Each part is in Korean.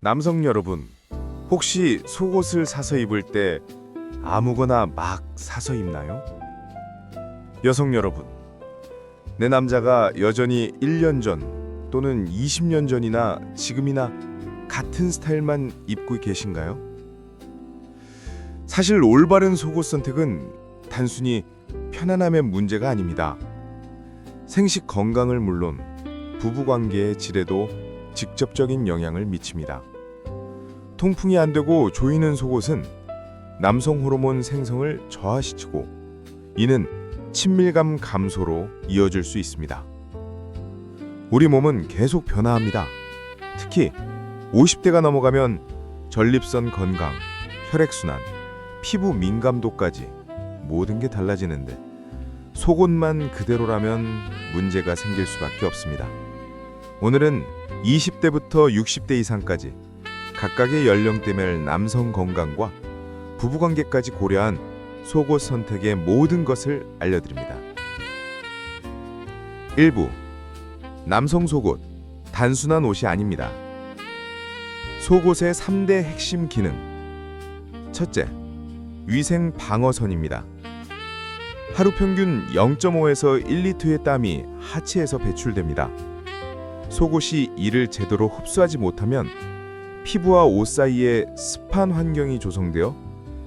남성 여러분, 혹시 속옷을 사서 입을 때 아무거나 막 사서 입나요? 여성 여러분, 내 남자가 여전히 1년 전 또는 20년 전이나 지금이나 같은 스타일만 입고 계신가요? 사실 올바른 속옷 선택은 단순히 편안함의 문제가 아닙니다. 생식 건강을 물론 부부관계의 질에도 직접적인 영향을 미칩니다. 통풍이 안 되고 조이는 속옷은 남성 호르몬 생성을 저하시키고 이는 친밀감 감소로 이어질 수 있습니다. 우리 몸은 계속 변화합니다. 특히 50대가 넘어가면 전립선 건강, 혈액순환, 피부 민감도까지 모든 게 달라지는데 속옷만 그대로라면 문제가 생길 수밖에 없습니다. 오늘은 20대부터 60대 이상까지 각각의 연령대별 남성 건강과 부부관계까지 고려한 속옷 선택의 모든 것을 알려드립니다. 1부 남성 속옷, 단순한 옷이 아닙니다. 속옷의 3대 핵심 기능. 첫째, 위생 방어선입니다. 하루 평균 0.5에서 1리터의 땀이 하체에서 배출됩니다. 속옷이 이를 제대로 흡수하지 못하면 피부와 옷 사이에 습한 환경이 조성되어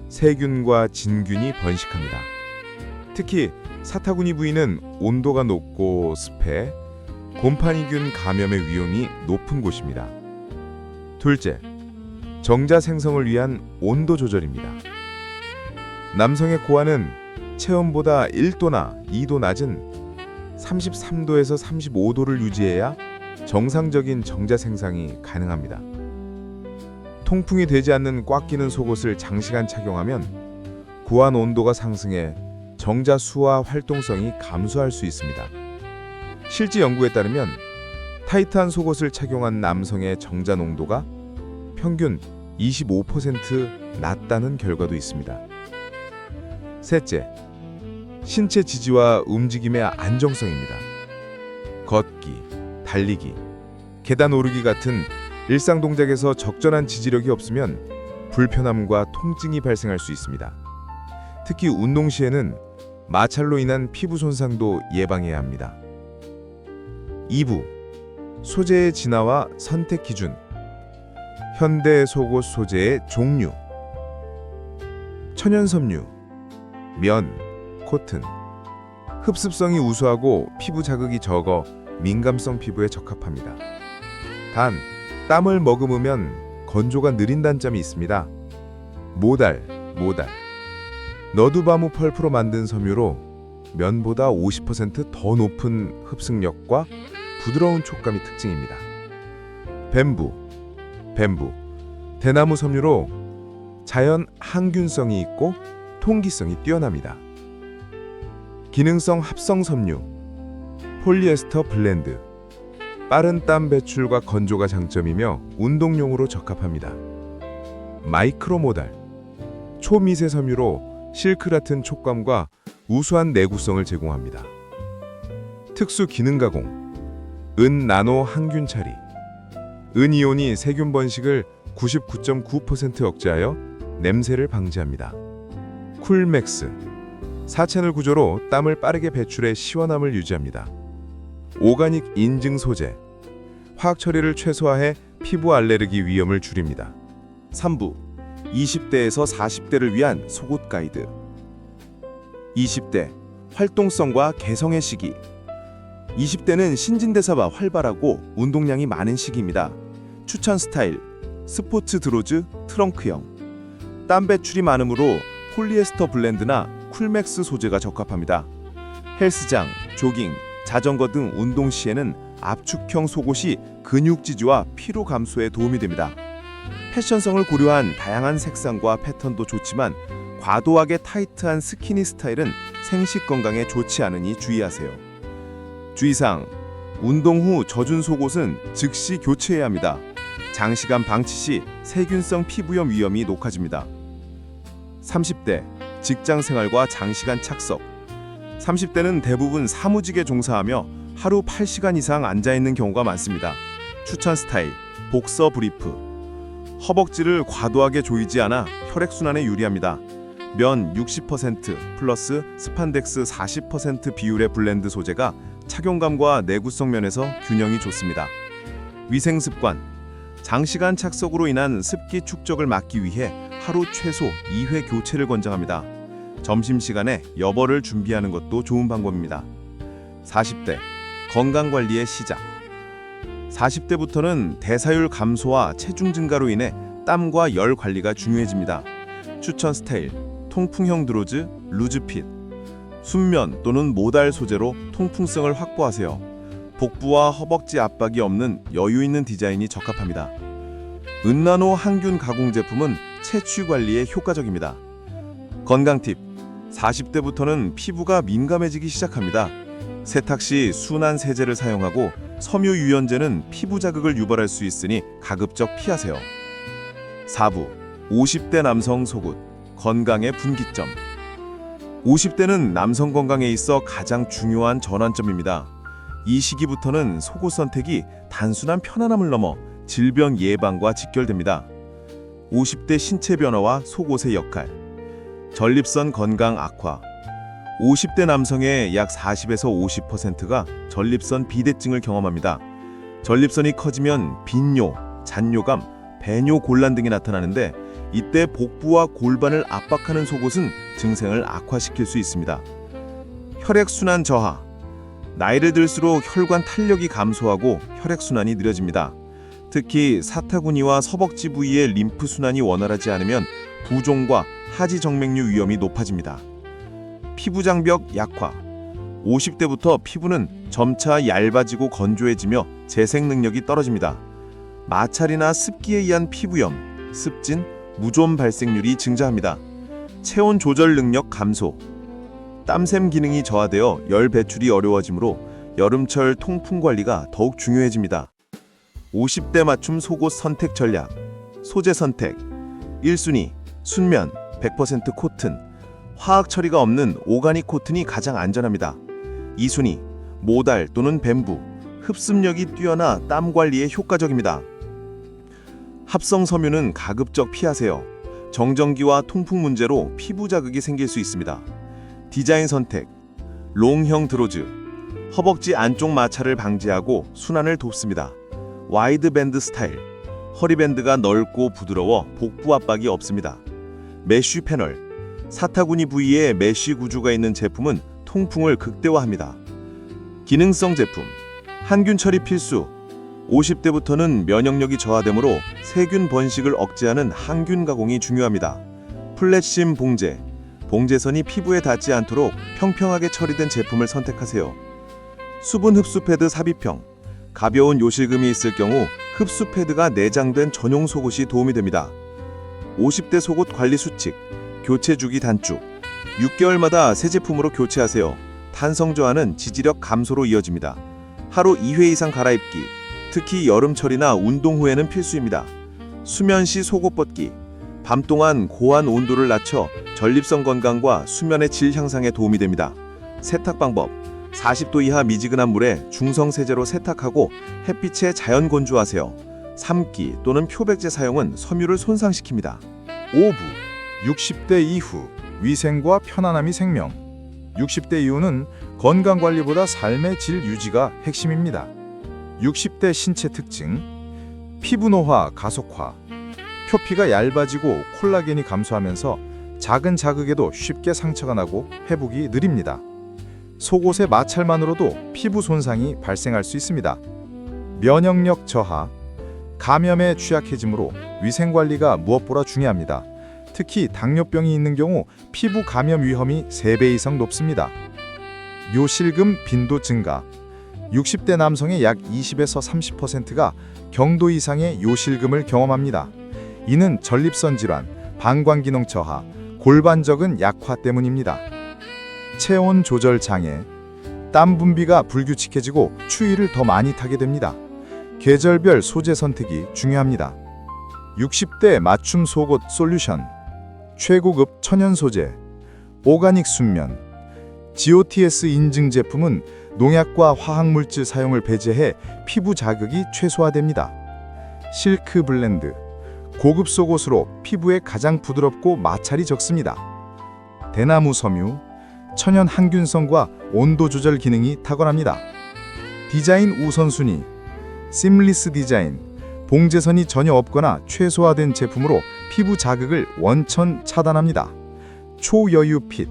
세균과 진균이 번식합니다. 특히 사타구니 부위는 온도가 높고 습해 곰팡이균 감염의 위험이 높은 곳입니다. 둘째, 정자 생성을 위한 온도 조절입니다. 남성의 고환은 체온보다 1도나 2도 낮은 33도에서 35도를 유지해야 정상적인 정자 생성이 가능합니다. 통풍이 되지 않는 꽉 끼는 속옷을 장시간 착용하면 고환 온도가 상승해 정자 수와 활동성이 감소할 수 있습니다. 실제 연구에 따르면 타이트한 속옷을 착용한 남성의 정자 농도가 평균 25% 낮다는 결과도 있습니다. 셋째, 신체 지지와 움직임의 안정성입니다. 걷기, 달리기, 계단 오르기 같은 일상 동작에서 적절한 지지력이 없으면 불편함과 통증이 발생할 수 있습니다. 특히 운동 시에는 마찰로 인한 피부 손상도 예방해야 합니다. 2부 소재의 진화와 선택 기준. 현대 속옷 소재의 종류. 천연 섬유, 면, 코튼. 흡습성이 우수하고 피부 자극이 적어 민감성 피부에 적합합니다. 단, 땀을 머금으면 건조가 느린 단점이 있습니다. 모달. 너두바무 펄프로 만든 섬유로 면보다 50% 더 높은 흡승력과 부드러운 촉감이 특징입니다. 뱀부. 대나무 섬유로 자연 항균성이 있고 통기성이 뛰어납니다. 기능성 합성 섬유. 폴리에스터 블렌드. 빠른 땀 배출과 건조가 장점이며 운동용으로 적합합니다. 마이크로모달. 초미세 섬유로 실크 같은 촉감과 우수한 내구성을 제공합니다. 특수 기능 가공. 은나노 항균 처리. 은이온이 세균 번식을 99.9% 억제하여 냄새를 방지합니다. 쿨맥스. 4채널 구조로 땀을 빠르게 배출해 시원함을 유지합니다. 오가닉 인증 소재. 화학 처리를 최소화해 피부 알레르기 위험을 줄입니다. 3부 20대에서 40대를 위한 속옷 가이드. 20대 활동성과 개성의 시기. 20대는 신진대사가 활발하고 운동량이 많은 시기입니다. 추천 스타일 스포츠 드로즈 트렁크형. 땀 배출이 많으므로 폴리에스터 블렌드나 쿨맥스 소재가 적합합니다. 헬스장, 조깅, 자전거 등 운동 시에는 압축형 속옷이 근육 지지와 피로 감소에 도움이 됩니다. 패션성을 고려한 다양한 색상과 패턴도 좋지만 과도하게 타이트한 스키니 스타일은 생식 건강에 좋지 않으니 주의하세요. 주의사항, 운동 후 젖은 속옷은 즉시 교체해야 합니다. 장시간 방치 시 세균성 피부염 위험이 높아집니다. 30대 직장 생활과 장시간 착석. 30대는 대부분 사무직에 종사하며 하루 8시간 이상 앉아있는 경우가 많습니다. 추천 스타일 복서 브리프. 허벅지를 과도하게 조이지 않아 혈액순환에 유리합니다. 면 60% 플러스 스판덱스 40% 비율의 블렌드 소재가 착용감과 내구성 면에서 균형이 좋습니다. 위생 습관. 장시간 착석으로 인한 습기 축적을 막기 위해 하루 최소 2회 교체를 권장합니다. 점심시간에 여벌을 준비하는 것도 좋은 방법입니다. 40대 건강관리의 시작. 40대부터는 대사율 감소와 체중 증가로 인해 땀과 열 관리가 중요해집니다. 추천 스타일, 통풍형 드로즈, 루즈핏. 순면 또는 모달 소재로 통풍성을 확보하세요. 복부와 허벅지 압박이 없는 여유 있는 디자인이 적합합니다. 은나노 항균 가공 제품은 채취 관리에 효과적입니다. 건강 팁. 40대부터는 피부가 민감해지기 시작합니다. 세탁 시 순한 세제를 사용하고 섬유 유연제는 피부 자극을 유발할 수 있으니 가급적 피하세요. 4부 50대 남성 속옷 건강의 분기점. 50대는 남성 건강에 있어 가장 중요한 전환점입니다. 이 시기부터는 속옷 선택이 단순한 편안함을 넘어 질병 예방과 직결됩니다. 50대 신체 변화와 속옷의 역할. 전립선 건강 악화. 50대 남성의 약 40에서 50%가 전립선 비대증을 경험합니다. 전립선이 커지면 빈뇨, 잔뇨감, 배뇨 곤란 등이 나타나는데 이때 복부와 골반을 압박하는 속옷은 증상을 악화시킬 수 있습니다. 혈액순환 저하. 나이를 들수록 혈관 탄력이 감소하고 혈액순환이 느려집니다. 특히 사타구니와 서벅지 부위의 림프 순환이 원활하지 않으면 부종과 하지정맥류 위험이 높아집니다. 피부 장벽 약화. 50대부터 피부는 점차 얇아지고 건조해지며 재생 능력이 떨어집니다. 마찰이나 습기에 의한 피부염, 습진, 무좀 발생률이 증가합니다. 체온 조절 능력 감소. 땀샘 기능이 저하되어 열 배출이 어려워지므로 여름철 통풍 관리가 더욱 중요해집니다. 50대 맞춤 속옷 선택 전략. 소재 선택. 1순위 순면 100% 코튼. 화학 처리가 없는 오가닉 코튼이 가장 안전합니다. 2순위 모달 또는 뱀부. 흡습력이 뛰어나 땀 관리에 효과적입니다. 합성 섬유는 가급적 피하세요. 정전기와 통풍 문제로 피부 자극이 생길 수 있습니다. 디자인 선택. 롱형 드로즈. 허벅지 안쪽 마찰을 방지하고 순환을 돕습니다. 와이드 밴드 스타일. 허리밴드가 넓고 부드러워 복부 압박이 없습니다. 메쉬 패널. 사타구니 부위에 메쉬 구조가 있는 제품은 통풍을 극대화합니다. 기능성 제품. 항균 처리 필수. 50대부터는 면역력이 저하되므로 세균 번식을 억제하는 항균 가공이 중요합니다. 플랫심 봉제. 봉제선이 피부에 닿지 않도록 평평하게 처리된 제품을 선택하세요. 수분 흡수 패드 삽입형. 가벼운 요실금이 있을 경우 흡수 패드가 내장된 전용 속옷이 도움이 됩니다. 50대 속옷 관리 수칙. 교체 주기 단축. 6개월마다 새 제품으로 교체하세요. 탄성 저하는 지지력 감소로 이어집니다. 하루 2회 이상 갈아입기. 특히 여름철이나 운동 후에는 필수입니다. 수면 시 속옷 벗기. 밤 동안 고한 온도를 낮춰 전립선 건강과 수면의 질 향상에 도움이 됩니다. 세탁 방법. 40도 이하 미지근한 물에 중성 세제로 세탁하고 햇빛에 자연 건조하세요. 삶기 또는 표백제 사용은 섬유를 손상시킵니다. 5부 60대 이후 위생과 편안함이 생명. 60대 이후는 건강관리보다 삶의 질 유지가 핵심입니다. 60대 신체 특징. 피부 노화 가속화. 표피가 얇아지고 콜라겐이 감소하면서 작은 자극에도 쉽게 상처가 나고 회복이 느립니다. 속옷의 마찰만으로도 피부 손상이 발생할 수 있습니다. 면역력 저하. 감염에 취약해지므로 위생관리가 무엇보다 중요합니다. 특히 당뇨병이 있는 경우 피부 감염 위험이 3배 이상 높습니다. 요실금 빈도 증가. 60대 남성의 약 20에서 30%가 경도 이상의 요실금을 경험합니다. 이는 전립선 질환, 방광기능 저하, 골반적인 약화 때문입니다. 체온 조절 장애. 땀 분비가 불규칙해지고 추위를 더 많이 타게 됩니다. 계절별 소재 선택이 중요합니다. 60대 맞춤 속옷 솔루션. 최고급 천연 소재. 오가닉 순면. GOTS 인증 제품은 농약과 화학물질 사용을 배제해 피부 자극이 최소화됩니다. 실크 블렌드. 고급 속옷으로 피부에 가장 부드럽고 마찰이 적습니다. 대나무 섬유, 천연 항균성과 온도 조절 기능이 탁월합니다. 디자인 우선순위, 심리스 디자인, 봉제선이 전혀 없거나 최소화된 제품으로 피부 자극을 원천 차단합니다. 초여유 핏,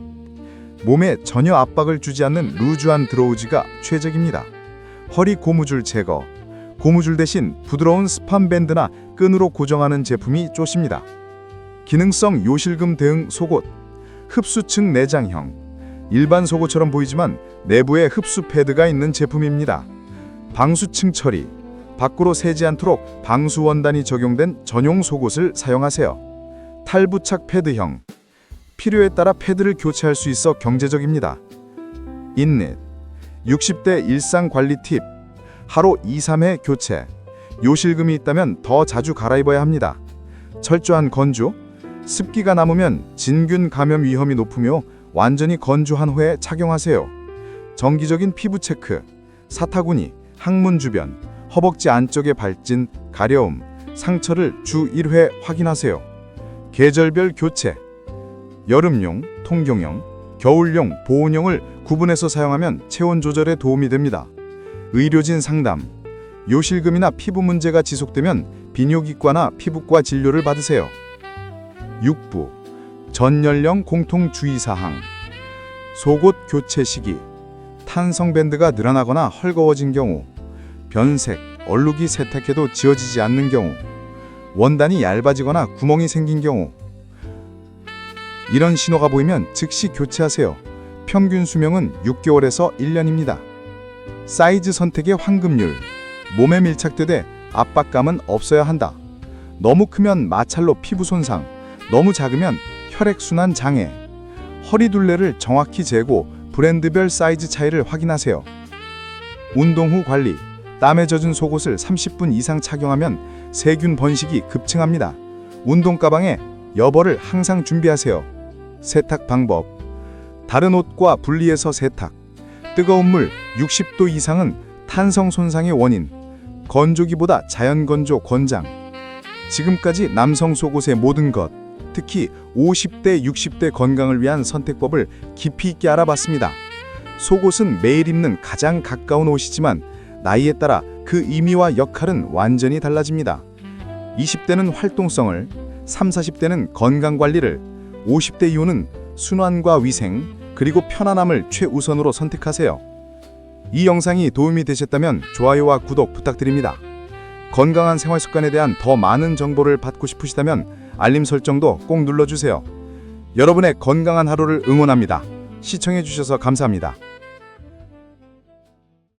몸에 전혀 압박을 주지 않는 루즈한 드로우지가 최적입니다. 허리 고무줄 제거, 고무줄 대신 부드러운 스판 밴드나 끈으로 고정하는 제품이 좋습니다. 기능성 요실금 대응 속옷, 흡수층 내장형, 일반 속옷처럼 보이지만 내부에 흡수 패드가 있는 제품입니다. 방수층 처리, 밖으로 새지 않도록 방수 원단이 적용된 전용 속옷을 사용하세요. 탈부착 패드형, 필요에 따라 패드를 교체할 수 있어 경제적입니다. 인넷, 60대 일상 관리 팁, 하루 2-3회 교체, 요실금이 있다면 더 자주 갈아입어야 합니다. 철저한 건조, 습기가 남으면 진균 감염 위험이 높으며 완전히 건조한 후에 착용하세요. 정기적인 피부 체크, 사타구니, 항문 주변, 허벅지 안쪽의 발진, 가려움, 상처를 주 1회 확인하세요. 계절별 교체, 여름용, 통경형, 겨울용, 보온형을 구분해서 사용하면 체온 조절에 도움이 됩니다. 의료진 상담, 요실금이나 피부 문제가 지속되면 비뇨기과나 피부과 진료를 받으세요. 6부, 전 연령 공통 주의사항, 속옷 교체 시기, 탄성 밴드가 늘어나거나 헐거워진 경우, 변색, 얼룩이 세탁해도 지워지지 않는 경우, 원단이 얇아지거나 구멍이 생긴 경우, 이런 신호가 보이면 즉시 교체하세요. 평균 수명은 6개월에서 1년입니다. 사이즈 선택의 황금률, 몸에 밀착되되 압박감은 없어야 한다. 너무 크면 마찰로 피부 손상, 너무 작으면 혈액순환 장애. 허리 둘레를 정확히 재고 브랜드별 사이즈 차이를 확인하세요. 운동 후 관리, 땀에 젖은 속옷을 30분 이상 착용하면 세균 번식이 급증합니다. 운동 가방에 여벌을 항상 준비하세요. 세탁 방법, 다른 옷과 분리해서 세탁. 뜨거운 물 60도 이상은 탄성 손상의 원인. 건조기보다 자연 건조 권장. 지금까지 남성 속옷의 모든 것, 특히 50대, 60대 건강을 위한 선택법을 깊이 있게 알아봤습니다. 속옷은 매일 입는 가장 가까운 옷이지만 나이에 따라 그 의미와 역할은 완전히 달라집니다. 20대는 활동성을, 30, 40대는 건강관리를, 50대 이후는 순환과 위생, 그리고 편안함을 최우선으로 선택하세요. 이 영상이 도움이 되셨다면 좋아요와 구독 부탁드립니다. 건강한 생활 습관에 대한 더 많은 정보를 받고 싶으시다면 알림 설정도 꼭 눌러주세요. 여러분의 건강한 하루를 응원합니다. 시청해주셔서 감사합니다.